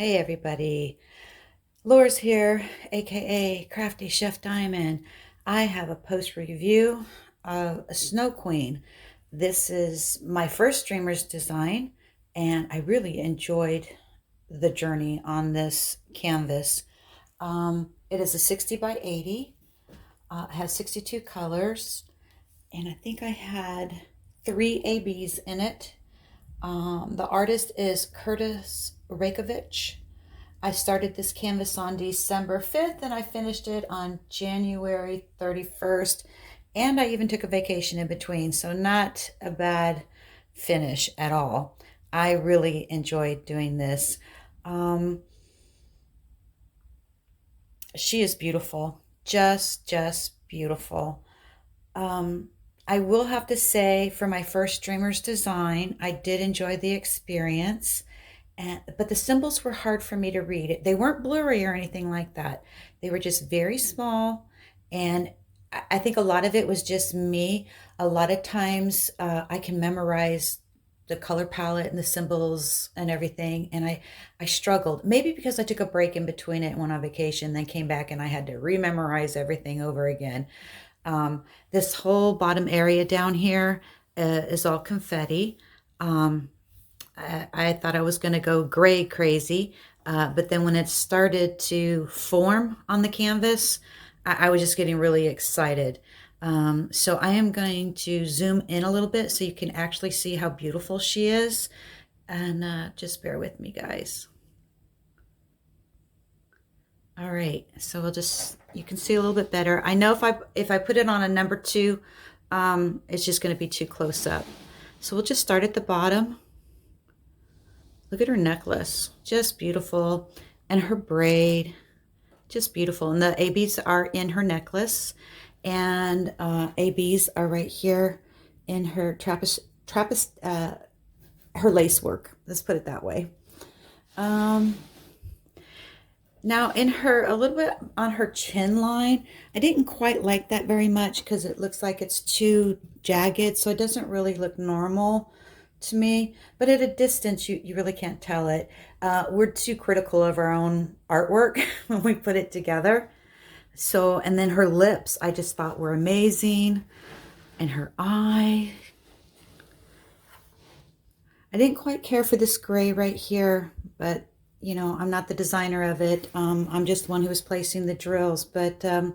Hey everybody, Laura's here, aka Crafty Chef Diamond. I have a post review of a Snow Queen. This is my first streamer's design, and I really enjoyed the journey on this canvas. It is a 60 by 80, has 62 colors, and I think I had 3 ABs in it. The artist is Curtis Rakovich. I started this canvas on December 5th and I finished it on January 31st. And I even took a vacation in between, so not a bad finish at all. I really enjoyed doing this. Um, she is beautiful, just beautiful. Um, I will have to say, for my first streamer's design, I did enjoy the experience. But the symbols were hard for me to read. They weren't blurry or anything like that. They were just very small. And I think a lot of it was just me. A lot of times I can memorize the color palette and the symbols and everything. And I struggled, maybe because I took a break in between it and went on vacation, then came back and I had to rememorize everything over again. This whole bottom area down here is all confetti. I thought I was going to go gray crazy, but then when it started to form on the canvas, I was just getting really excited. So I am going to zoom in a little bit so you can actually see how beautiful she is. And just bear with me, guys. All right, so we'll just, you can see a little bit better. I know if I put it on a number 2, it's just going to be too close up. So we'll just start at the bottom. Look at her necklace, just beautiful. And her braid, just beautiful. And the ABs are in her necklace. And ABs are right here in her her lace work. Let's put it that way. Now in her, a little bit on her chin line, I didn't quite like that very much because it looks like it's too jagged, so it doesn't really look normal to me. But at a distance, you really can't tell it. We're too critical of our own artwork when we put it together. So, and then her lips, I just thought were amazing. And her eye. I didn't quite care for this gray right here, but you know, I'm not the designer of it. I'm just one who was placing the drills, but at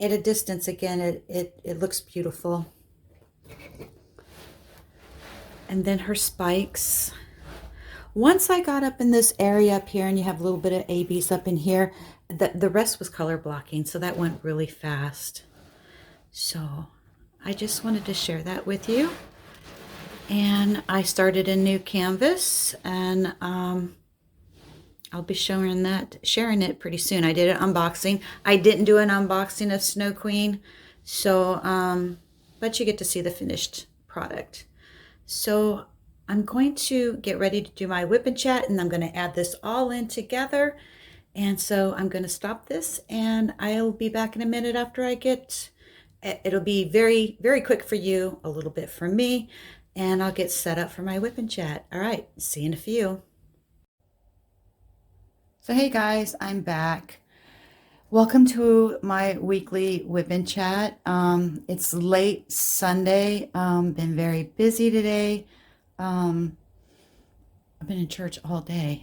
a distance, again, it looks beautiful. And then her spikes. Once I got up in this area up here, and you have a little bit of ABs up in here, the rest was color blocking, so that went really fast. So I just wanted to share that with you. And I started a new canvas, and I'll be sharing it pretty soon. I did an unboxing. I didn't do an unboxing of Snow Queen, so but you get to see the finished product. So I'm going to get ready to do my whip and chat, and I'm going to add this all in together. And so I'm going to stop this, and I'll be back in a minute after I get, it'll be very, very quick for you, a little bit for me, and I'll get set up for my whip and chat. All right, see you in a few. So hey guys, I'm back. Welcome to my weekly whip and chat. It's late Sunday. Been very busy today. I've been in church all day.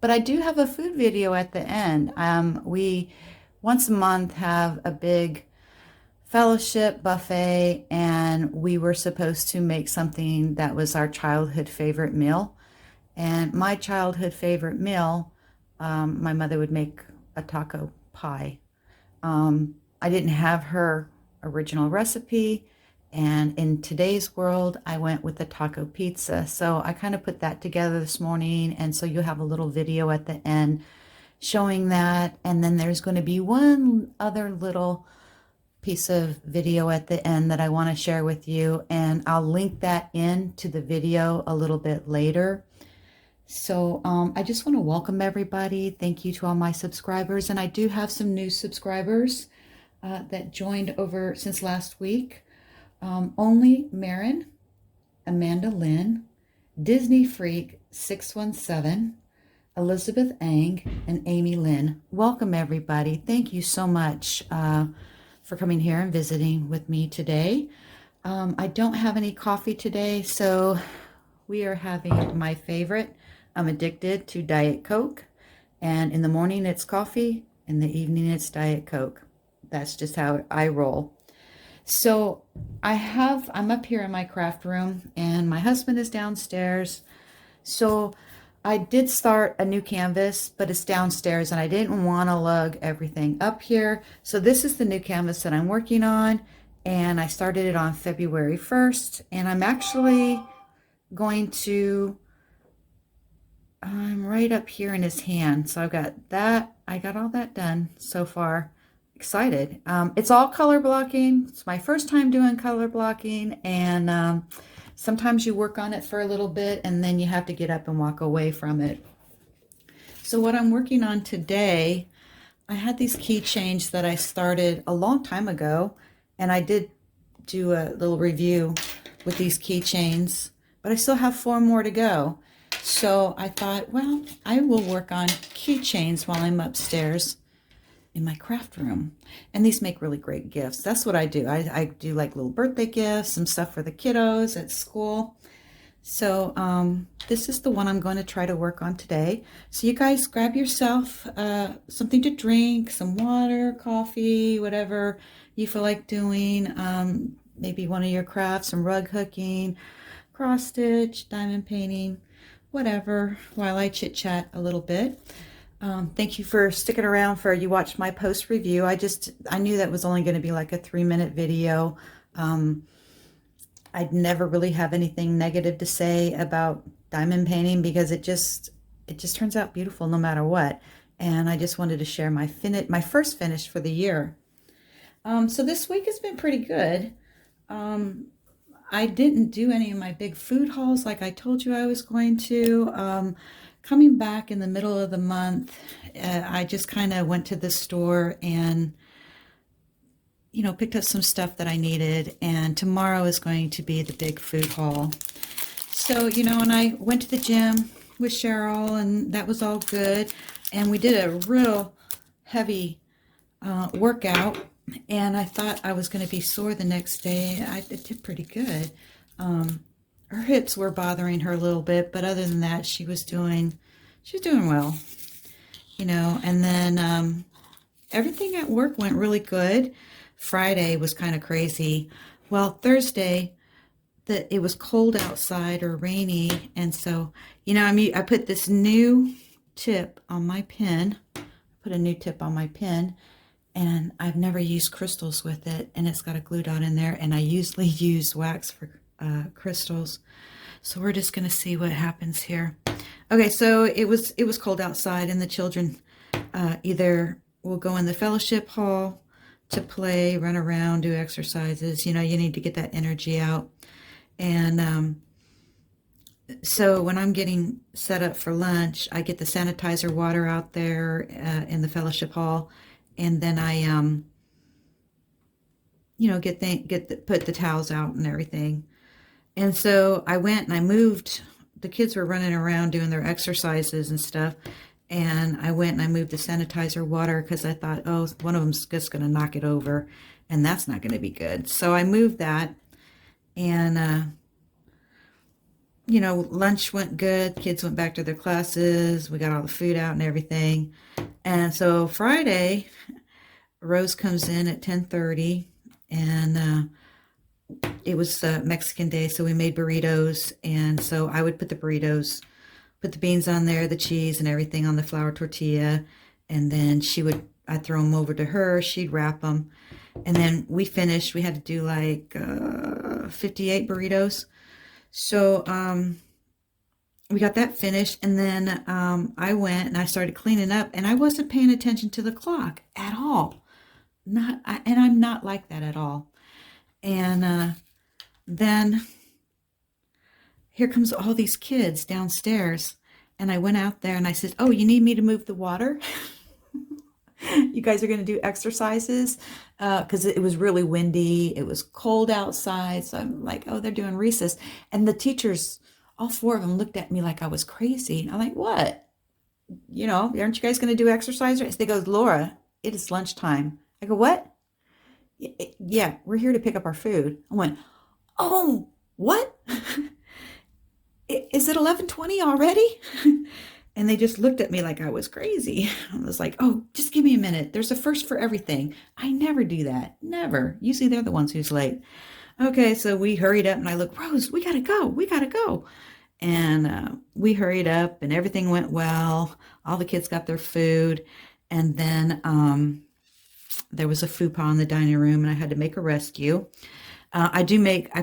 But I do have a food video at the end. We once a month have a big fellowship buffet, and we were supposed to make something that was our childhood favorite meal. And my childhood favorite meal, my mother would make a taco pie. I didn't have her original recipe, and in today's world, I went with the taco pizza. So I kind of put that together this morning, and so you'll have a little video at the end showing that. And then there's going to be one other little piece of video at the end that I want to share with you, and I'll link that in to the video a little bit later. So I just want to welcome everybody. Thank you to all my subscribers, and I do have some new subscribers that joined over since last week. Only Marin, Amanda Lynn, Disney Freak 617, Elizabeth Ang, and Amy Lynn. Welcome, everybody. Thank you so much for coming here and visiting with me today. I don't have any coffee today, so we are having my favorite. I'm addicted to Diet Coke, and in the morning it's coffee, in the evening it's Diet Coke. That's just how I roll. So I'm up here in my craft room, and my husband is downstairs. So I did start a new canvas, but it's downstairs and I didn't want to lug everything up here. So this is the new canvas that I'm working on, and I started it on February 1st, and I'm actually going to, I'm right up here in his hand. So I've got that, I got all that done so far. Excited. It's all color blocking. It's my first time doing color blocking, and sometimes you work on it for a little bit and then you have to get up and walk away from it. So what I'm working on today, I had these keychains that I started a long time ago, and I did do a little review with these keychains, but I still have 4 more to go. So I thought, well, I will work on keychains while I'm upstairs in my craft room. And these make really great gifts. That's what I do. I do like little birthday gifts, some stuff for the kiddos at school. So this is the one I'm going to try to work on today. So you guys grab yourself something to drink, some water, coffee, whatever you feel like doing. Maybe one of your crafts, some rug hooking, cross stitch, diamond painting, whatever, while I chit chat a little bit. Thank you for sticking around for you watched my post review. I knew that was only going to be like a 3-minute video. I'd never really have anything negative to say about diamond painting because it just turns out beautiful no matter what. And I just wanted to share my first finish for the year. So this week has been pretty good. I didn't do any of my big food hauls like I told you I was going to. Coming back in the middle of the month, I just kind of went to the store and, picked up some stuff that I needed. And tomorrow is going to be the big food haul. So, and I went to the gym with Cheryl, and that was all good. And we did a real heavy workout. And I thought I was going to be sore the next day. I did pretty good. Her hips were bothering her a little bit, but other than that, she was doing well, and then everything at work went really good. Friday was kind of crazy. Well, Thursday, it was cold outside or rainy, and so, I put this new tip on my pen. And I've never used crystals with it, and it's got a glue dot in there, and I usually use wax for crystals. So we're just going to see what happens here. Okay, so it was cold outside, and the children either will go in the fellowship hall to play, run around, do exercises. You need to get that energy out. And so when I'm getting set up for lunch, I get the sanitizer water out there in the fellowship hall, and then I put the towels out and everything. And so I went and I moved. The kids were running around doing their exercises and stuff. And I went and I moved the sanitizer water because I thought, oh, one of them's just going to knock it over. And that's not going to be good. So I moved that. And, lunch went good. Kids went back to their classes. We got all the food out and everything. And so Friday, Rose comes in at 10:30. And it was Mexican day, so we made burritos, and so I would put the beans on there, the cheese and everything on the flour tortilla, and then I'd throw them over to her, she'd wrap them, and then we finished. We had to do like 58 burritos, so we got that finished, and then I went and I started cleaning up, and I wasn't paying attention to the clock at all. And I'm not like that at all. And then here comes all these kids downstairs. And I went out there and I said, oh, you need me to move the water? You guys are going to do exercises? Because it was really windy. It was cold outside. So I'm like, oh, they're doing recess. And the teachers all four of them looked at me like I was crazy. I'm like, what? Aren't you guys going to do exercise? They go, Laura, it is lunchtime. I go, what? Yeah, we're here to pick up our food. I went, oh, what? Is it 11:20 already? And they just looked at me like I was crazy. I was like, oh, just give me a minute. There's a first for everything. I never do that. Never. Usually they're the ones who's late. Okay, so we hurried up and I looked, Rose, we got to go. We got to go. And we hurried up and everything went well. All the kids got their food. And then there was a faux pas in the dining room and I had to make a rescue. I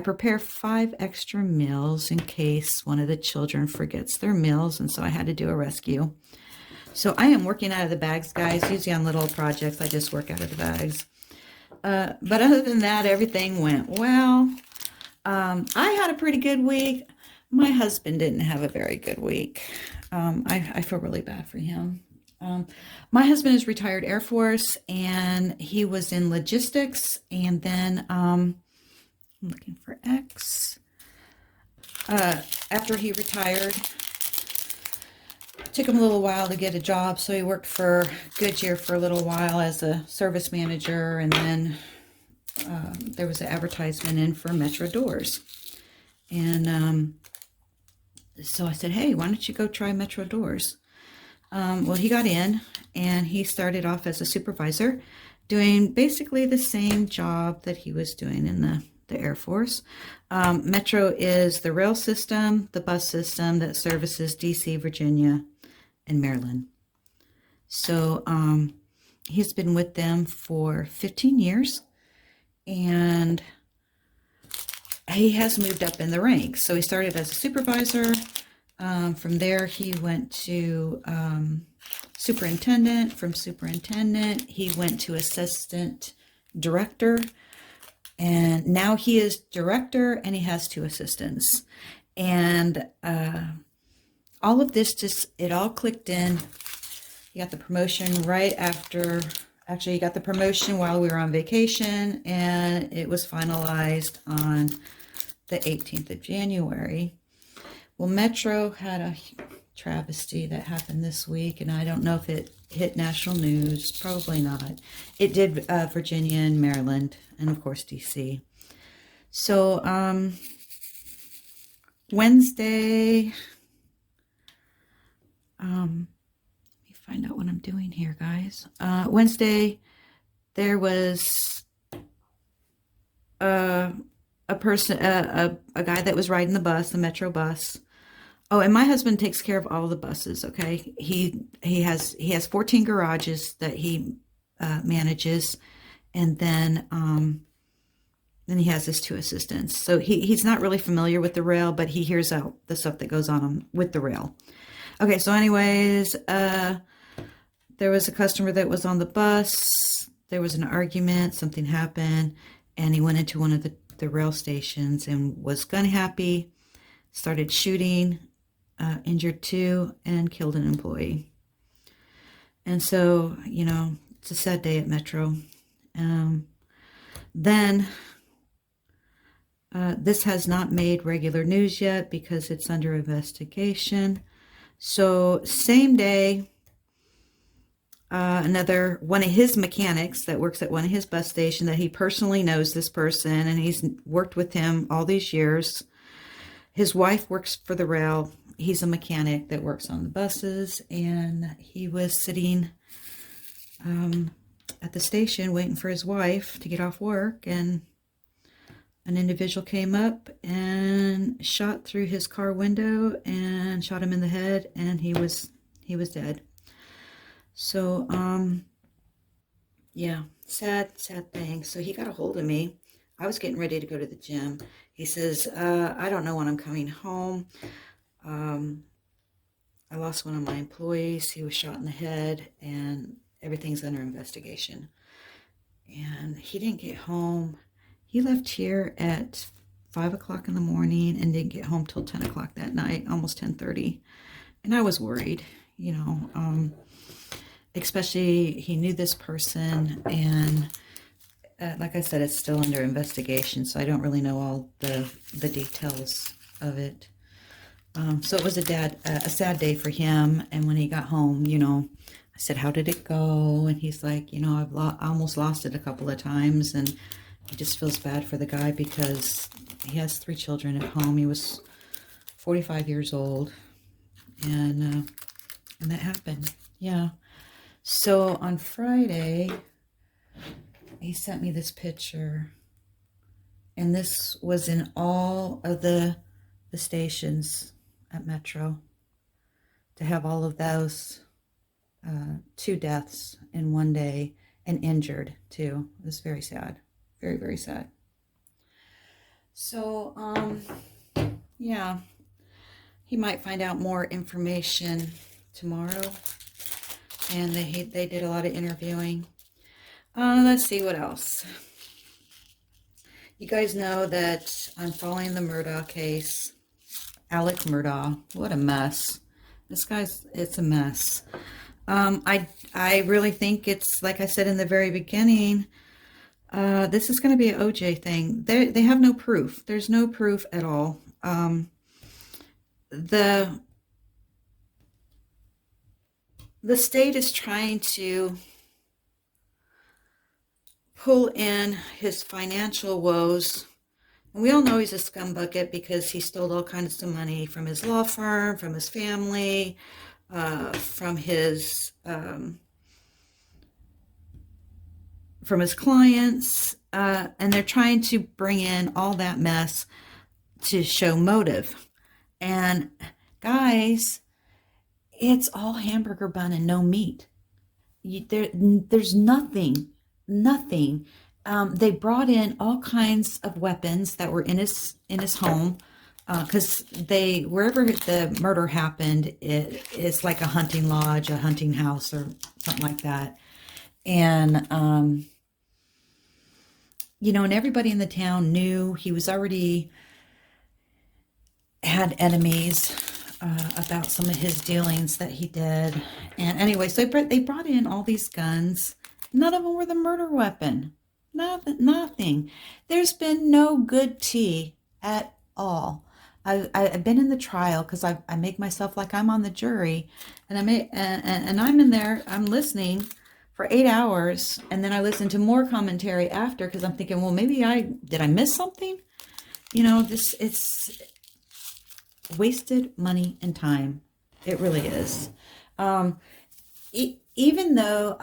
prepare 5 extra meals in case one of the children forgets their meals. And so I had to do a rescue. So I am working out of the bags, guys. Usually on little projects, I just work out of the bags. But other than that, everything went well. I had a pretty good week. My husband didn't have a very good week. I feel really bad for him. My husband is retired Air Force and he was in logistics. And then I'm looking for X. After he retired, took him a little while to get a job. So he worked for Goodyear for a little while as a service manager. And then there was an advertisement in for Metro Doors. And so I said, hey, why don't you go try Metro Doors? Well, he got in and he started off as a supervisor doing basically the same job that he was doing in the Air Force. Metro is the rail system, the bus system that services DC, Virginia, and Maryland. So he's been with them for 15 years and he has moved up in the ranks. So he started as a supervisor. From there, he went to superintendent. From superintendent, he went to assistant director. And now he is director and he has 2 assistants. And all of this it all clicked in. He got the promotion right after, actually he got the promotion while we were on vacation and it was finalized on the 18th of January. Well, Metro had a travesty that happened this week and I don't know if it hit national news. Probably not. It did Virginia and Maryland and of course DC. So Wednesday, let me find out what I'm doing here, guys. Wednesday, there was a person, a guy that was riding the bus, the Metro bus. Oh, and my husband takes care of all the buses. Okay, he has 14 garages that he manages, and then he has his 2 assistants. So he's not really familiar with the rail, but he hears out the stuff that goes on with the rail. Okay, so anyways, there was a customer that was on the bus. There was an argument. Something happened, and he went into one of the rail stations and was gun happy. Started shooting. Injured 2 and killed an employee. And so, it's a sad day at Metro. Then this has not made regular news yet because it's under investigation. So same day, another one of his mechanics that works at one of his bus stations that he personally knows this person and he's worked with him all these years. His wife works for the rail. He's a mechanic that works on the buses, and he was sitting at the station waiting for his wife to get off work, and an individual came up and shot through his car window and shot him in the head, and he was dead. So yeah, sad thing. So he got a hold of me. I was getting ready to go to the gym. He says, I don't know when I'm coming home. I lost one of my employees. He was shot in the head and everything's under investigation. And he didn't get home. He left here at 5 o'clock in the morning and didn't get home till 10 o'clock that night, almost 10:30. And I was worried, especially he knew this person and like I said, it's still under investigation, so I don't really know all the details of it. So it was a sad day for him. And when he got home, I said, "How did it go?" And he's like, I almost lost it a couple of times. And he just feels bad for the guy because he has 3 children at home. He was 45 years old, and that happened. Yeah. So on Friday, he sent me this picture, and this was in all of the stations at Metro, to have all of those 2 deaths in one day and injured too. It was very sad, very, very sad. So yeah, he might find out more information tomorrow, and they did a lot of interviewing. Let's see what else. You guys know that I'm following the Murdaugh case. Alec Murdaugh, what a mess. It's a mess. I really think it's, like I said in the very beginning, this is going to be an OJ thing. They have no proof. There's no proof at all. The state is trying to pull in his financial woes. And we all know he's a scumbucket because he stole all kinds of money from his law firm, from his family, from his clients, and they're trying to bring in all that mess to show motive. And guys, it's all hamburger bun and no meat. There's nothing. They brought in all kinds of weapons that were in his home, because wherever the murder happened, it's like a hunting lodge, a hunting house, or something like that. And and everybody in the town knew he was already had enemies about some of his dealings that he did. And anyway, so they brought in all these guns. None of them were the murder weapon. Nothing. There's been no good tea at all. I've been in the trial because I make myself like I'm on the jury, and I'm in there. I'm listening for 8 hours, and then I listen to more commentary after because I'm thinking, well, maybe did I miss something? It's wasted money and time. It really is. Even though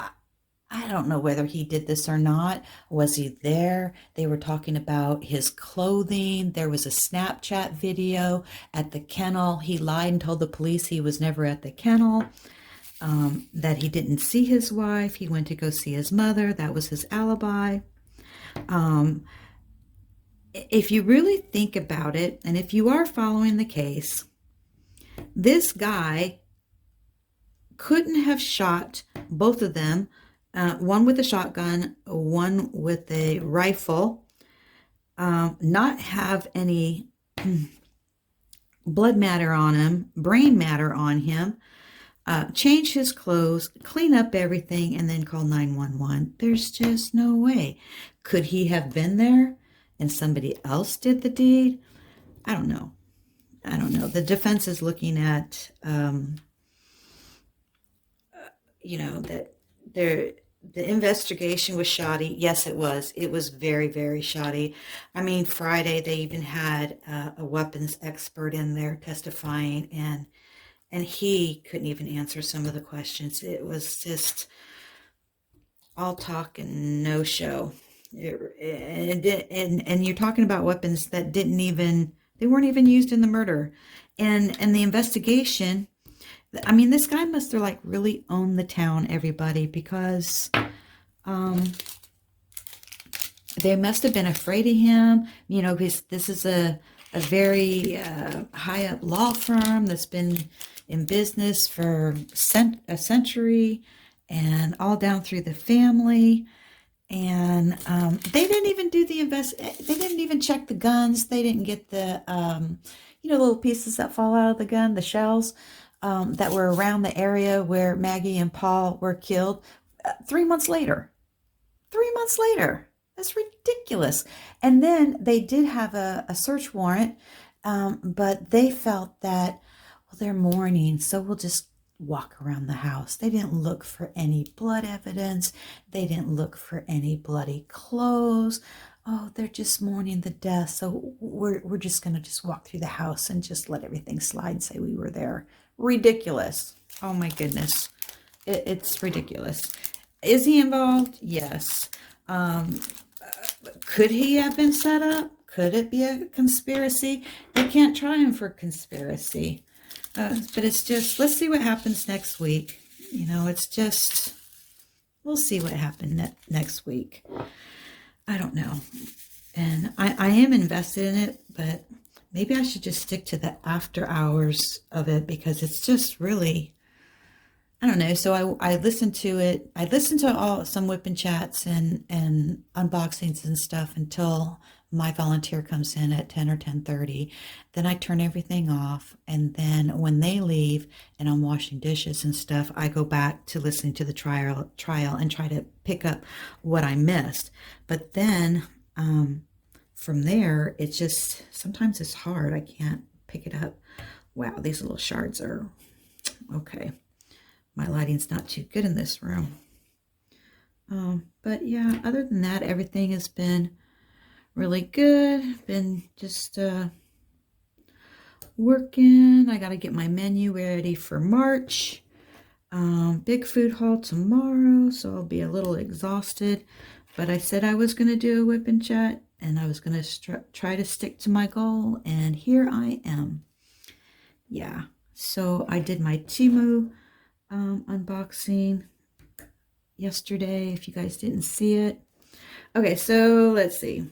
I don't know whether he did this or not. Was he there? They were talking about his clothing. There was a Snapchat video at the kennel. He lied and told the police he was never at the kennel, that he didn't see his wife. He went to go see his mother. That was his alibi. If you really think about it, and if you are following the case, this guy couldn't have shot both of them, one with a shotgun, one with a rifle, not have any blood matter on him, brain matter on him, change his clothes, clean up everything, and then call 911. There's just no way. Could he have been there and somebody else did the deed? I don't know. The defense is looking at, that the investigation was shoddy. Yes, it was. It was very, very shoddy. I mean, Friday they even had a weapons expert in there testifying, and he couldn't even answer some of the questions. It was just all talk and no show. And you're talking about weapons that they weren't even used in the murder, and the investigation. I mean, this guy must have really owned the town, everybody, because they must have been afraid of him. This is a very high up law firm that's been in business for a century, and all down through the family. And they didn't even do the They didn't even check the guns. They didn't get the little pieces that fall out of the gun, the shells. That were around the area where Maggie and Paul were killed 3 months later. 3 months later. That's ridiculous. And then they did have a search warrant But they felt that, well, they're mourning, so we'll just walk around the house. They didn't look for any blood evidence. They didn't look for any bloody clothes. Oh, they're just mourning the death, so we're just gonna just walk through the house and just let everything slide and say we were there. Ridiculous. Oh my goodness. It's ridiculous. Is he involved? Yes. Could he have been set up? Could it be a conspiracy? They can't try him for conspiracy. But it's just, let's see what happens next week. You know, it's just, we'll see what happens next week. I don't know. And I am invested in it, but maybe I should just stick to the after hours of it because it's just really, I don't know. So I listened to it. I listened to some whipping chats and unboxings and stuff until my volunteer comes in at 10 or 10:30. Then I turn everything off. And then when they leave and I'm washing dishes and stuff, I go back to listening to the trial and try to pick up what I missed. But then from there, it's just, sometimes it's hard. I can't pick it up. Wow, these little shards are, okay. My lighting's not too good in this room. But yeah, other than that, everything has been really good. Been just working. I got to get my menu ready for March. Big food haul tomorrow, so I'll be a little exhausted. But I said I was going to do a whip and chat, and I was going to try to stick to my goal, and here I am. Yeah, so I did my Temu unboxing yesterday, if you guys didn't see it. Okay, so let's see.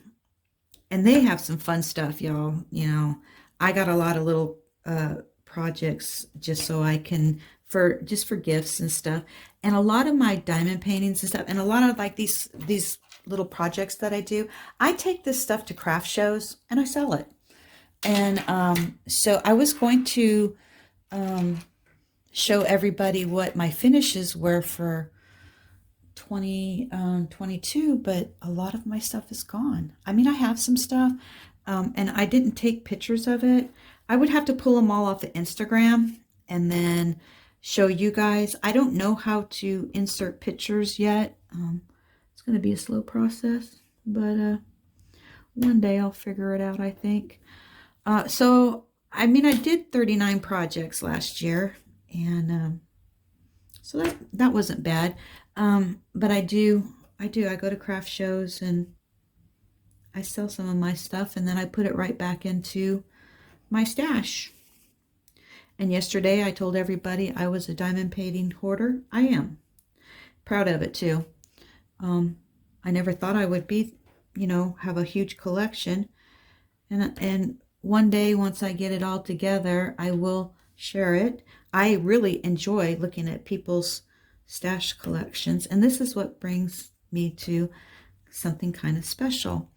And they have some fun stuff, y'all. You know, I got a lot of little projects just so I can, for gifts and stuff. And a lot of my diamond paintings and stuff, and a lot of like these little projects that I do, I take this stuff to craft shows and I sell it. And so I was going to show everybody what my finishes were for 2022, but a lot of my stuff is gone. I mean, I have some stuff, and I didn't take pictures of it. I would have to pull them all off of Instagram and then show you guys. I don't know how to insert pictures yet. It's going to be a slow process, but one day I'll figure it out, I think. So, I mean, I did 39 projects last year, and so that wasn't bad. But I go to craft shows and I sell some of my stuff, and then I put it right back into my stash. And yesterday I told everybody I was a diamond painting hoarder. I am proud of it too. I never thought I would be, have a huge collection, and one day, once I get it all together, I will share it. I really enjoy looking at people's stash collections, and this is what brings me to something kind of special.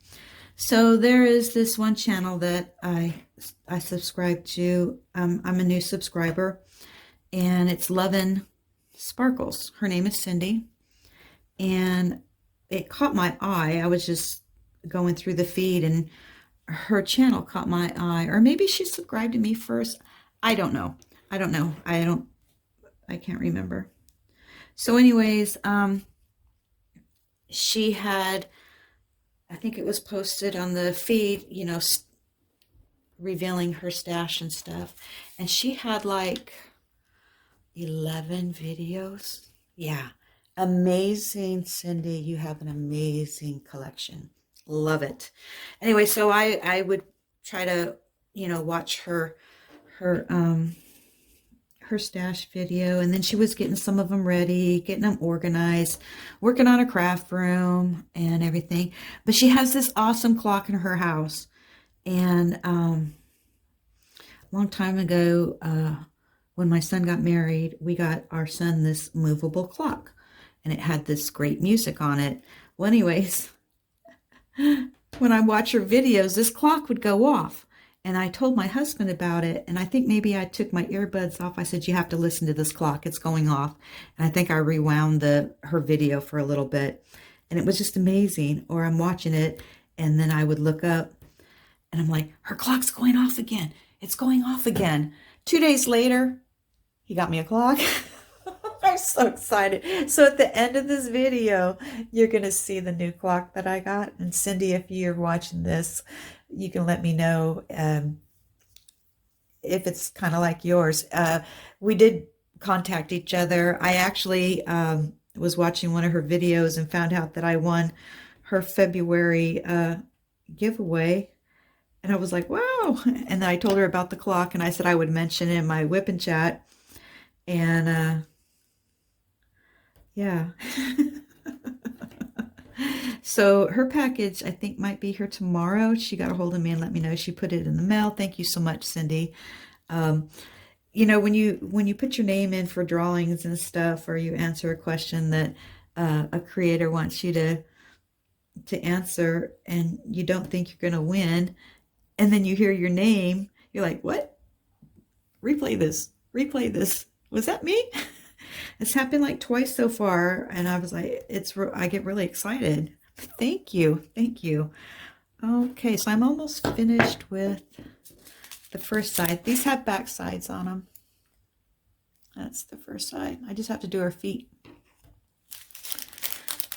So there is this one channel that I subscribe to. I'm a new subscriber, and it's Luvin Sparkles. Her name is Cindy, and it caught my eye. I was just going through the feed, and her channel caught my eye, or maybe she subscribed to me first. I don't know. I can't remember. So anyways, she had, I think it was posted on the feed, revealing her stash and stuff. And she had like 11 videos. Yeah. Amazing, Cindy. You have an amazing collection. Love it. Anyway, so I would try to, watch her stash video, and then she was getting some of them ready, getting them organized, working on a craft room and everything. But she has this awesome clock in her house, and a long time ago, when my son got married, we got our son this movable clock, and it had this great music on it. Well, anyways, when I watch her videos, this clock would go off. And I told my husband about it, and I think maybe I took my earbuds off. I said, you have to listen to this clock. It's going off. And I think I rewound her video for a little bit, and it was just amazing. Or I'm watching it, and then I would look up, And I'm like, her clock's going off again. It's going off again. 2 days later, he got me a clock. I'm so excited. So at the end of this video, you're going to see the new clock that I got. And Cindy, if you're watching this, you can let me know if it's kind of like yours. We did contact each other. I actually was watching one of her videos and found out that I won her February giveaway. And I was like, wow. And then I told her about the clock, and I said I would mention it in my whip and chat. And yeah. So her package, I think, might be here tomorrow. She got a hold of me and let me know she put it in the mail. Thank you so much, Cindy. You know, when you put your name in for drawings and stuff, or you answer a question that a creator wants you to answer, and you don't think you're going to win, and then you hear your name, you're like, what? Replay this. Replay this. Was that me? It's happened like twice so far, and I was like, I get really excited. Thank you. Thank you. Okay, so I'm almost finished with the first side. These have back sides on them. That's the first side. I just have to do her feet.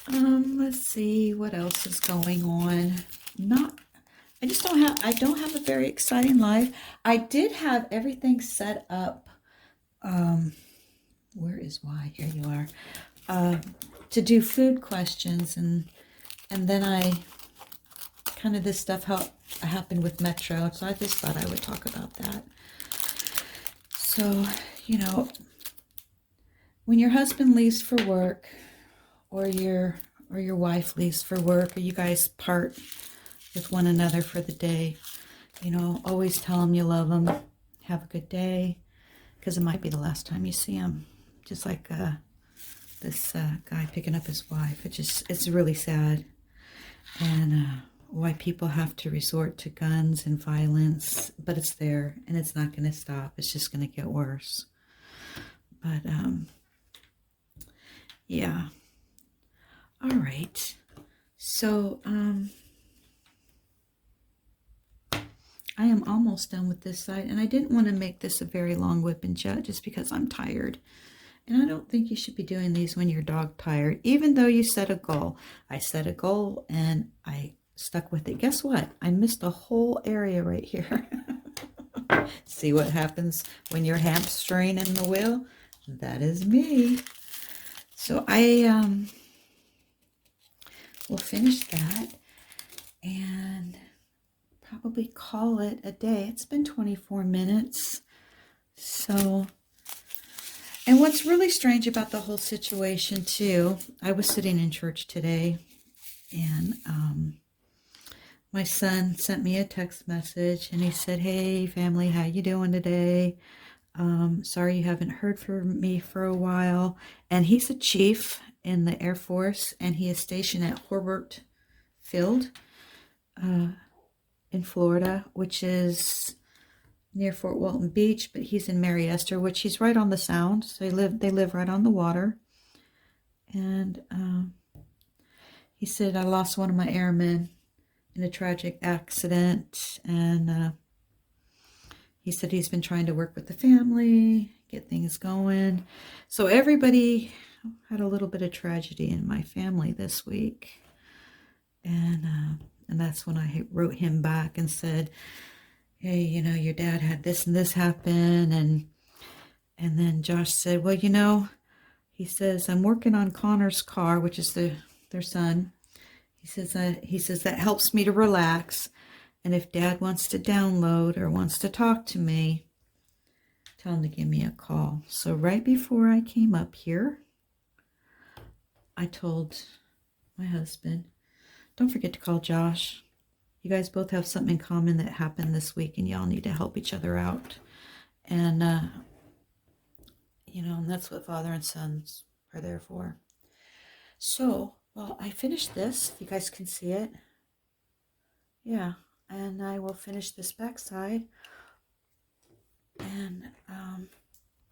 Let's see what else is going on. I don't have a very exciting life. I did have everything set up. Where is why? Here you are. To do food questions, and then I kind of this stuff happened with Metro, so I just thought I would talk about that. So, you know, when your husband leaves for work, or your wife leaves for work, or you guys part with one another for the day, you know, always tell them you love them. Have a good day, because it might be the last time you see them. Just like this guy picking up his wife. It's really sad. And why people have to resort to guns and violence, but it's there, and it's not going to stop. It's just going to get worse. But yeah. All right. So I am almost done with this side, and I didn't want to make this a very long whip and chat just because I'm tired. And I don't think you should be doing these when you're dog tired, even though you set a goal. I set a goal and I stuck with it. Guess what? I missed a whole area right here. See what happens when you're hamstring in the wheel? That is me. So I will finish that and probably call it a day. It's been 24 minutes. So... And what's really strange about the whole situation, too, I was sitting in church today, and my son sent me a text message, and he said, hey, family, how you doing today? Sorry you haven't heard from me for a while. And he's a chief in the Air Force, and he is stationed at Hobart Field in Florida, which is near Fort Walton Beach, but he's in Mary Esther, which he's right on the Sound. So they live right on the water. And he said, I lost one of my airmen in a tragic accident. And he said he's been trying to work with the family, get things going. So everybody had a little bit of tragedy in my family this week. And that's when I wrote him back and said, hey, you know, your dad had this and this happen. And then Josh said, well, you know, he says, I'm working on Connor's car, which is their son. He says that helps me to relax. And if Dad wants to download or wants to talk to me, tell him to give me a call. So right before I came up here, I told my husband, don't forget to call Josh. You guys both have something in common that happened this week, and y'all need to help each other out. And, you know, and that's what father and sons are there for. So, well, I finished this, if you guys can see it. Yeah, and I will finish this back side and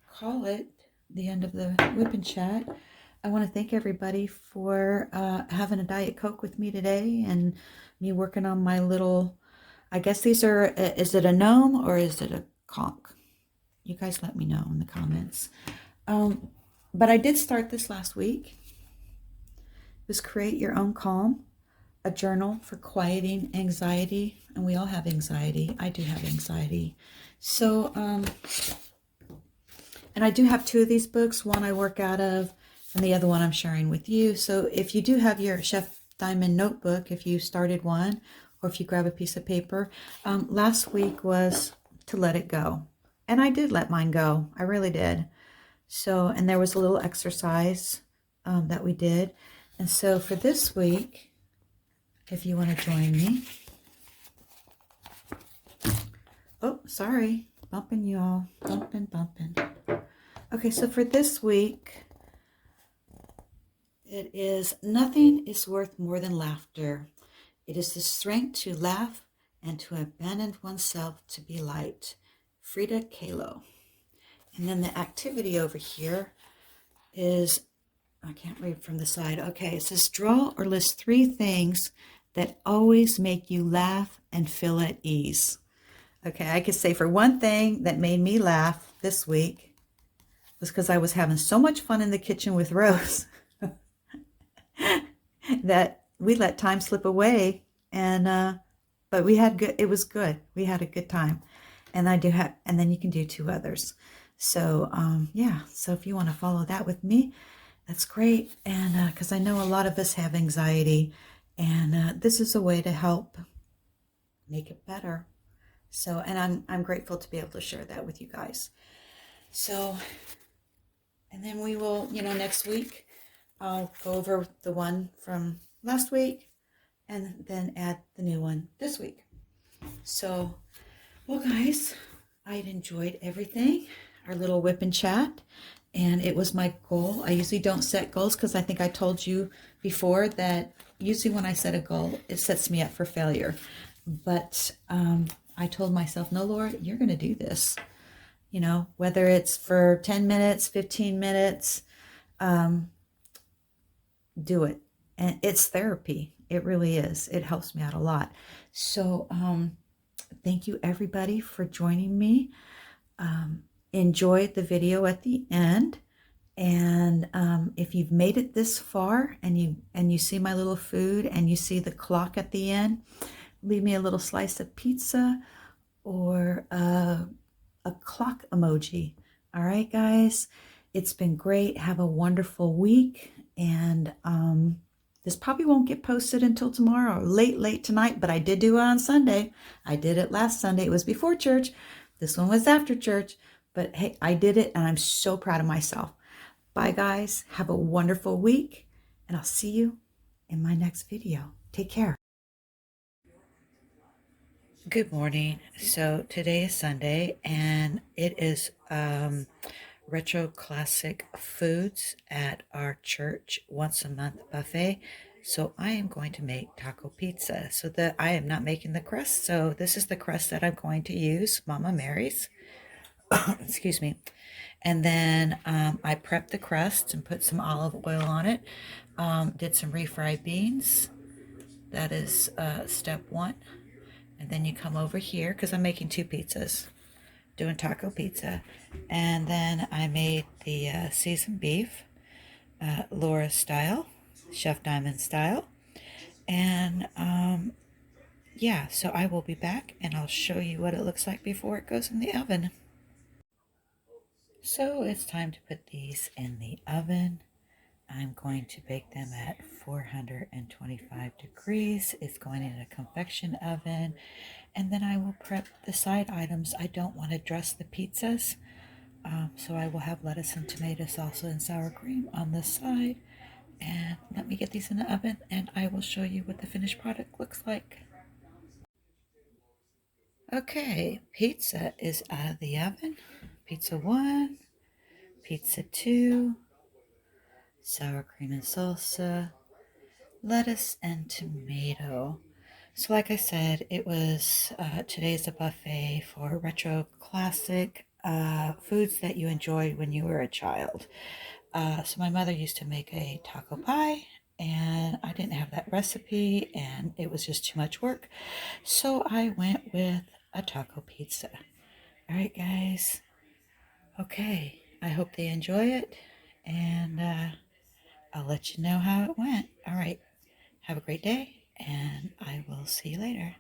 call it the end of the whip and chat. I want to thank everybody for having a Diet Coke with me today, and me working on my little I guess these are, is it a gnome or is it a conch? You guys let me know in the comments. But I did start this last week. It was Create Your Own Calm, a journal for quieting anxiety. And we all have anxiety. I do have anxiety. So, and I do have two of these books. One I work out of, and the other one I'm sharing with you. So if you do have your Chef Diamond notebook, if you started one, or if you grab a piece of paper, last week was to let it go. And I did let mine go. I really did. So, and there was a little exercise that we did. And so for this week, if you want to join me. Oh, sorry. Bumping you all. Bumping. Okay, so for this week, it is nothing is worth more than laughter. It is the strength to laugh and to abandon oneself to be light. Frida Kahlo. And then the activity over here is, I can't read from the side. Okay, it says draw or list 3 things that always make you laugh and feel at ease. Okay, I could say for one thing that made me laugh this week was because I was having so much fun in the kitchen with Rose that we let time slip away, and but we had good. It was good. We had a good time, and I do have. And then you can do 2 others. So yeah. So if you want to follow that with me, that's great. And because I know a lot of us have anxiety, and this is a way to help make it better. So, and I'm grateful to be able to share that with you guys. So, and then we will, next week, I'll go over the one from last week and then add the new one this week. So, well, guys, I'd enjoyed everything, our little whip and chat, and it was my goal. I usually don't set goals because I think I told you before that usually when I set a goal, it sets me up for failure. But I told myself, no, Laura, you're going to do this. Whether it's for 10 minutes, 15 minutes, do it. And it's therapy. It really is. It helps me out a lot. So thank you, everybody, for joining me. Enjoy the video at the end. And if you've made it this far and you see my little food and you see the clock at the end, leave me a little slice of pizza or a clock emoji. All right, guys, it's been great. Have a wonderful week. And this probably won't get posted until tomorrow, late tonight, but I did do it on Sunday. I did it last Sunday. It was before church. This one was after church. But hey, I did it, and I'm so proud of myself. Bye, guys. Have a wonderful week, and I'll see you in my next video. Take care. Good morning. So today is Sunday, and it is retro classic foods at our church once a month buffet. So I am going to make taco pizza. So that I am not making the crust. So this is the crust that I'm going to use, Mama Mary's. Excuse me. And then I prepped the crust and put some olive oil on it. Did some refried beans. That is step 1. And then you come over here because I'm making 2 pizzas, doing taco pizza. And then I made the seasoned beef, Laura style, Chef Diamond style. And yeah, so I will be back and I'll show you what it looks like before it goes in the oven. So it's time to put these in the oven. I'm going to bake them at 425 degrees. It's going in a convection oven. And then I will prep the side items. I don't want to dress the pizzas. So I will have lettuce and tomato salsa and sour cream on the side. And let me get these in the oven and I will show you what the finished product looks like. Okay, pizza is out of the oven. Pizza 1, pizza 2, sour cream and salsa, lettuce and tomato. So like I said, it was today's a buffet for retro classic foods that you enjoyed when you were a child. So my mother used to make a taco pie, and I didn't have that recipe, and it was just too much work. So I went with a taco pizza. All right, guys. Okay, I hope they enjoy it, and I'll let you know how it went. All right, have a great day, and I will see you later.